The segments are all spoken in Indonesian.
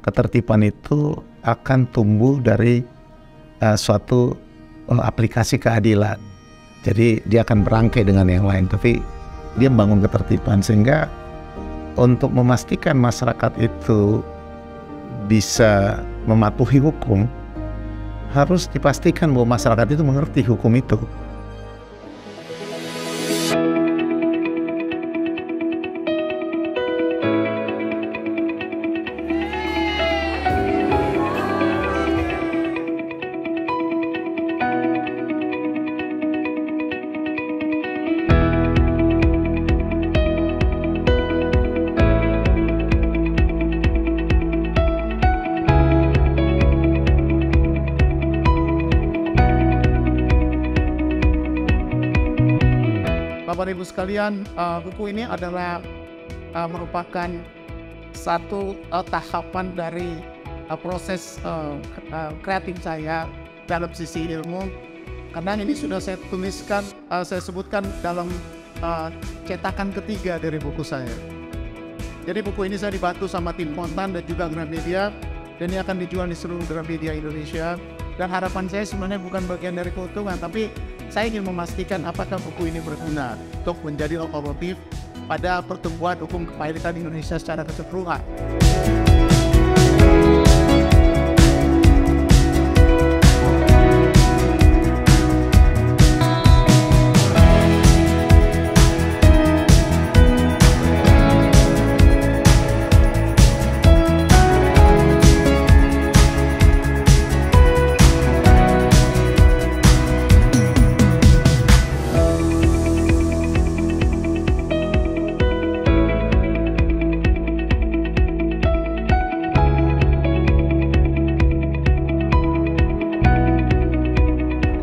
ketertiban itu akan tumbuh dari suatu aplikasi keadilan. Jadi dia akan berangkai dengan yang lain, tapi dia membangun ketertiban, sehingga untuk memastikan masyarakat itu bisa mematuhi hukum, harus dipastikan bahwa masyarakat itu mengerti hukum itu. Bapak Ibu sekalian, buku ini adalah merupakan satu tahapan dari proses kreatif saya dalam sisi ilmu, karena ini sudah saya tuliskan, saya sebutkan dalam cetakan ketiga dari buku saya. Jadi buku ini saya dibantu sama tim Pontan dan juga Gramedia, dan ini akan dijual di seluruh Gramedia Indonesia. Dan harapan saya sebenarnya bukan bagian dari keuntungan, tapi saya ingin memastikan apakah buku ini berguna untuk menjadi lokomotif pada pertumbuhan hukum kepailitan Indonesia secara keseluruhan.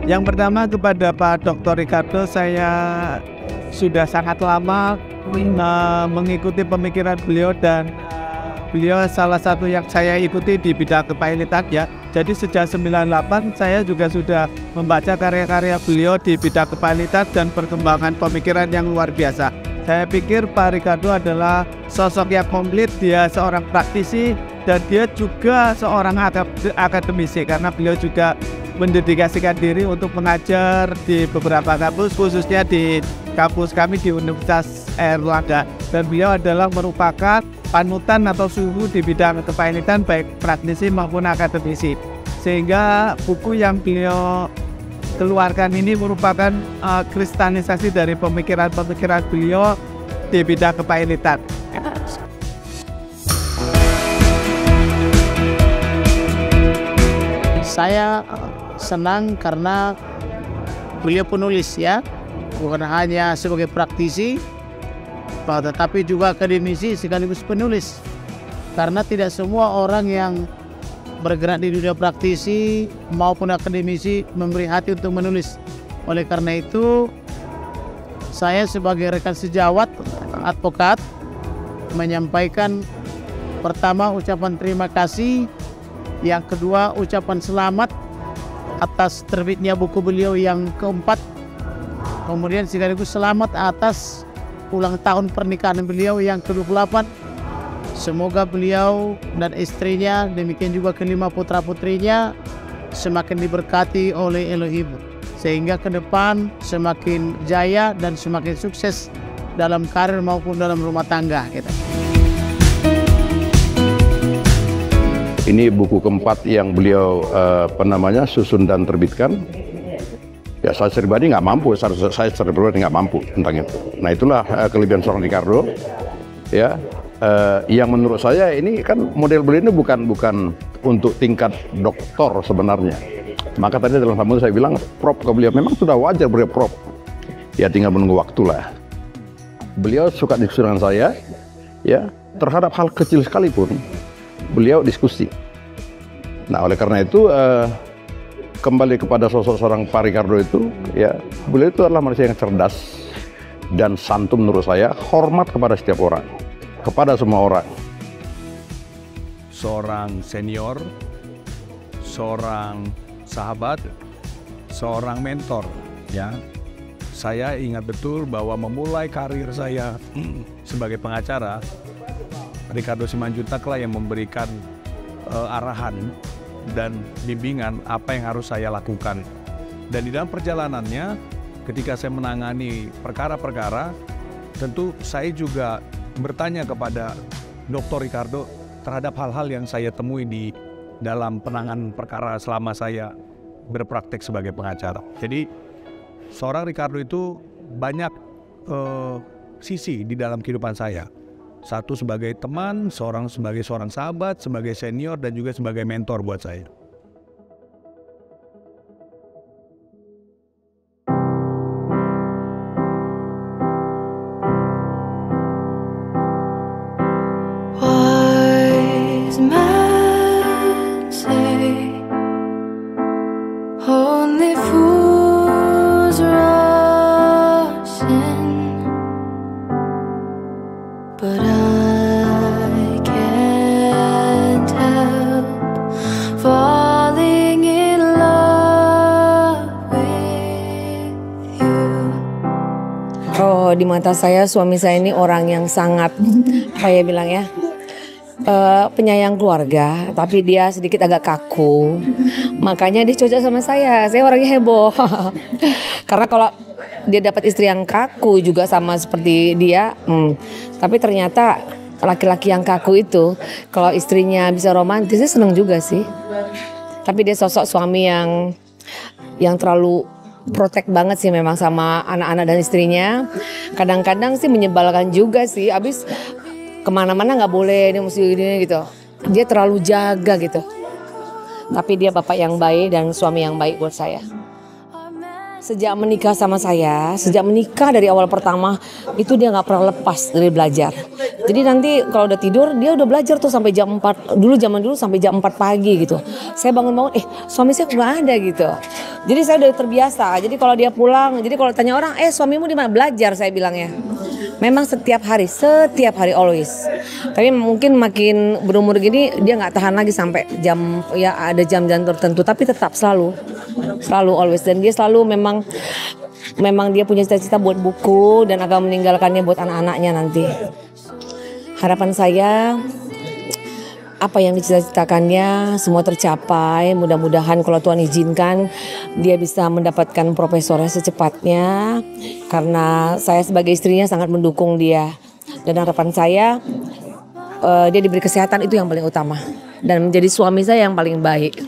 Yang pertama kepada Pak Dr. Ricardo, saya sudah sangat lama mengikuti pemikiran beliau, dan beliau salah satu yang saya ikuti di bidang kepailitan ya. Jadi sejak 98 saya juga sudah membaca karya-karya beliau di bidang kepailitan dan perkembangan pemikiran yang luar biasa. Saya pikir Pak Ricardo adalah sosok yang komplit, dia seorang praktisi dan dia juga seorang akademisi, karena beliau juga mendedikasikan diri untuk mengajar di beberapa kampus, khususnya di kampus kami di Universitas Airlangga. Dan beliau adalah merupakan panutan atau suhu di bidang kepailitan baik praktisi maupun akademisi. Sehingga buku yang beliau keluarkan ini merupakan kristalisasi dari pemikiran-pemikiran beliau di bidang kepailitan. Saya senang karena beliau penulis ya, bukan hanya sebagai praktisi, tetapi juga akademisi sekaligus penulis. Karena tidak semua orang yang bergerak di dunia praktisi maupun akademisi memberi hati untuk menulis. Oleh karena itu, saya sebagai rekan sejawat advokat menyampaikan pertama ucapan terima kasih, yang kedua ucapan selamat atas terbitnya buku beliau yang keempat, kemudian sekaligus selamat atas ulang tahun pernikahan beliau yang ke-28. Semoga beliau dan istrinya, demikian juga kelima putra-putrinya semakin diberkati oleh Elohim, sehingga ke depan semakin jaya dan semakin sukses dalam karir maupun dalam rumah tangga kita. Ini buku keempat yang beliau susun dan terbitkan. Ya, saya pribadi nggak mampu, saya pribadi nggak mampu tentang itu. Nah, itulah kelebihan seorang Ricardo. Ya, yang menurut saya ini kan model beliau ini bukan untuk tingkat doktor sebenarnya. Maka tadi dalam sambutan saya bilang prop ke beliau, memang sudah wajar beliau prop. Ya, tinggal menunggu waktu lah. Beliau suka diskusi dengan saya, ya, terhadap hal kecil sekalipun beliau diskusi. Nah, oleh karena itu kembali kepada sosok seorang Pak Ricardo itu, ya, beliau itu adalah manusia yang cerdas dan santun menurut saya, hormat kepada setiap orang, kepada semua orang. Seorang senior, seorang sahabat, seorang mentor, ya. Saya ingat betul bahwa memulai karir saya sebagai pengacara, Ricardo Simanjuntak lah yang memberikan arahan dan bimbingan apa yang harus saya lakukan. Dan di dalam perjalanannya, ketika saya menangani perkara-perkara, tentu saya juga bertanya kepada Dr. Ricardo terhadap hal-hal yang saya temui di dalam penanganan perkara selama saya berpraktek sebagai pengacara. Jadi seorang Ricardo itu banyak sisi di dalam kehidupan saya. Satu sebagai teman, sebagai seorang sahabat, sebagai senior, dan juga sebagai mentor buat saya. Wise men say only fools rush in, but I can't help falling in love with you. Oh, di mata saya suami saya ini orang yang sangat, saya bilang ya, penyayang keluarga, tapi dia sedikit agak kaku. Makanya dia cocok sama saya orangnya heboh. Karena kalau dia dapat istri yang kaku juga sama seperti dia, tapi ternyata laki-laki yang kaku itu kalau istrinya bisa romantis, dia seneng juga sih. Tapi dia sosok suami yang terlalu protek banget sih memang sama anak-anak dan istrinya. Kadang-kadang sih menyebalkan juga sih. Abis kemana-mana nggak boleh, ini mesti gini gitu. Dia terlalu jaga gitu. Tapi dia bapak yang baik dan suami yang baik buat saya. Sejak menikah sama saya, sejak menikah dari awal pertama itu dia nggak pernah lepas dari belajar. Jadi nanti kalau udah tidur dia udah belajar tuh sampai jam 4. Zaman dulu sampai jam 4 pagi gitu. Saya bangun-bangun, suami saya nggak ada gitu. Jadi saya udah terbiasa. Jadi kalau dia pulang, jadi kalau tanya orang, suamimu di mana? Belajar, saya bilangnya. Memang setiap hari always. Tapi mungkin makin berumur gini dia nggak tahan lagi sampai jam, ya ada jam-jam tertentu. Tapi tetap selalu always. Dan dia selalu memang dia punya cita-cita buat buku dan akan meninggalkannya buat anak-anaknya nanti. Harapan saya apa yang dicita-citakannya semua tercapai. Mudah-mudahan kalau Tuhan izinkan dia bisa mendapatkan profesornya secepatnya. Karena saya sebagai istrinya sangat mendukung dia. Dan harapan saya dia diberi kesehatan, itu yang paling utama. Dan menjadi suami saya yang paling baik.